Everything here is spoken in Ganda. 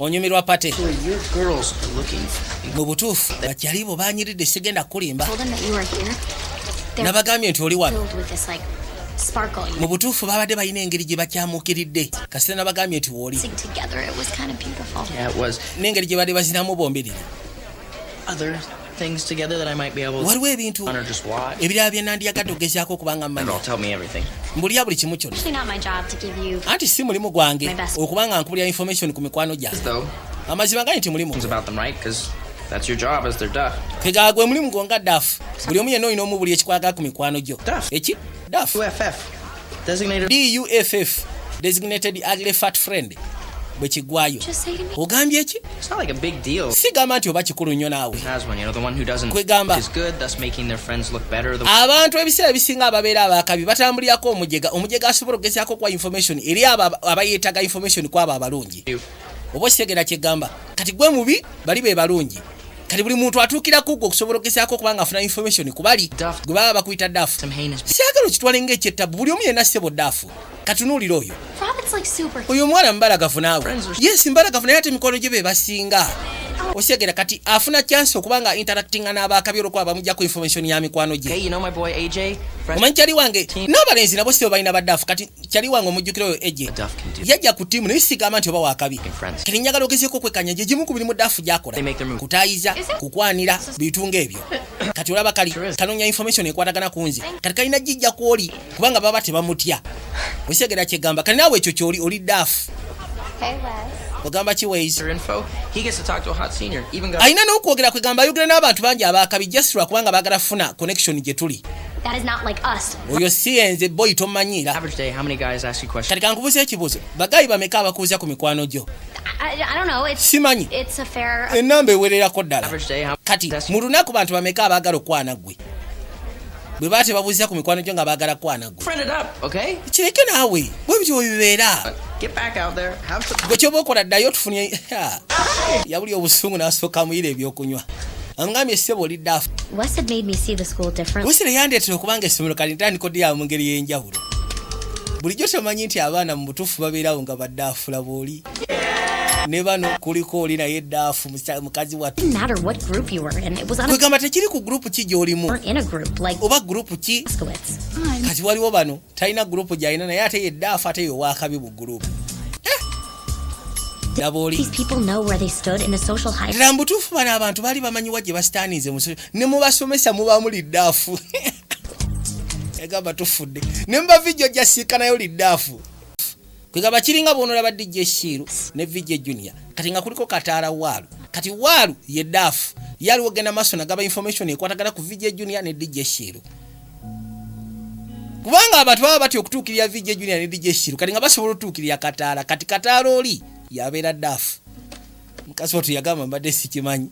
onyumirwa pate So your girls are looking mu butuufu bakyali bo banyiridde sigenda kulimba Told them that you were here. They're nabagambye nti oli wano filled with this like sparkle. You mu butuufu babadde balina engeri gye bakyamuukiridde kasita nabagambye nti wooli sing together. It was kind of beautiful. Yeah, it was. n'engeri gye badde bazinamu bombiriri Other things together that I might be able to waliwo ebintu or just watch. ebirala bye nandiyagadde ogezaako okubanga And mmanya I'll tell me everything. mbulira buli kimu kyonna Actually, not my job to give you. anti si mulimu gwange My best. okubanga nkubulira information ku mikwano gyange Though, amazima gali nti mulimu things about them, right? Because that's your job as their duff. kwegala gwe mulimu gwonga dafu buli omu yenna olina omubuli ekikwagala ku mikwano gyo Duff. eki dafu UFF. Designated. duff designated ugly fat friend bwe kiggwayo Just say to me. ogambye eki It's not like a big deal. sigamba nti oba kikulu nnyo naawe Has one, you know, the one who doesn't Kwegamba. is good, thus making their friends look better. The abantu ebiseera ebisinga ababeera abakabi batambulirako omujega asobola okugezaako kwa information eri abo abayeetaga information ku abo abalungi oba okitegera kyegamba kati gwe mubi bali be balungi kati buli muntu atuukirako gwe okusobola okugezaako kubanga afuna information ku bali Duff. gwe baba bakuyita dafu some heinous. siyagala okitwale ng'ekyettabu buli omu yenna ssebo dafu katunuulira oyo Robin's like super. oyo omwana mubalagavu naawe Friends are- yesi mubalagavu naye ate emikono gye be basinga okitegera kati afuna chance okubanga interactinga n'abakabi olwokuba bamugjako information ya mikwano gye Hey, you know my boy AJ? omanyi kyali wange n'abalenzi nabo si balina baddafu kati kyali wange omujjukira oyo eje Duff can do. yajja ku ttiimu naye sigamba nti oba wakabi Friends. kati njagala ogezeeko okwekanya gye gimu ku mirimu ddafu gyakola They make their move. kutaayiza kukwanira bintu ng'ebyo kati olaba kali Sure is. kanoonya information ekwatagana ku nze kati kalina gijja ku oli kubanga baba tebamutya okitegera kyegamba kati naawe ekyo kyoli oli ddafu Hey, Les. ogamba kiways Their info. He gets to talk to a hot senior. Even got alina n'okwogera kwegamba ayogera n'abantu bangi abakabi just lwa kubanga baagala kufuna connection gye tuli That is not like us. oyo si enze boyi tomanyiira average day. How many guys ask you questions? kati kankubuuza ekibuuzo bagayi bameka abakuuza ku mikwano gyo I don't know. simanyi It's a fair. ennamba ewererako ddala Average day. How kati ask mu lunaku bantu bameka abaagala okwana ggwe bwe baba tebabuuza ku mikwano gyo nga baagala kwana ggwe friend it up, okay? kireke naawe bwe bityo bwe bibeera Get back out there. Have some. gwe kyoba okola ddayo tufunye yabuli obusungu n'asooka muyira ebyokunywa angambye ssebo oli ddafu Wes had made me see the school different. wesire yandeetera okubanga essomero kati ntandiko dyawo mu ngeri y'enjawulo bulijjo tomanyi nti abaana mu butuufu babeerawo nga baddaafula booli ne bano kuliko oli naye eddaafu mukazi wattu Didn't matter what group you were in. It was on a. kwegamba tekiri ku gurupu ki gy'olimu We're in a group like oba gurupu ki Moskowitz. kati waliwo bano talina gurupu gy'alina naye ate yeddaafu ate yowakabi mu gurupu nabooli These people know where they stood in the social hierarchy. ddala mubutuufu bano abantu baali bamanyiwa gye basitaanize ne mubasomesa muba muli ddaafu egamba tufudde ne muba vijjo gyasiika nayo liddaafu kwegamba kiringa bwonolaba dijja eshiiru ne vijjo junior kati nga kuliko kataala waalu kati waalu yeddaafu yali wogenda maaso nagaba information ekwatagana ku vijjo junior ne dijja eshiiru kubanga abantu baba batya okutuukirira vijjo junior ne dijja eshiiru kati nga basobola otutuukirira kataala kati kataala oli yabeera ddaafu mukazi wattu yagamba mbadde sikimanyi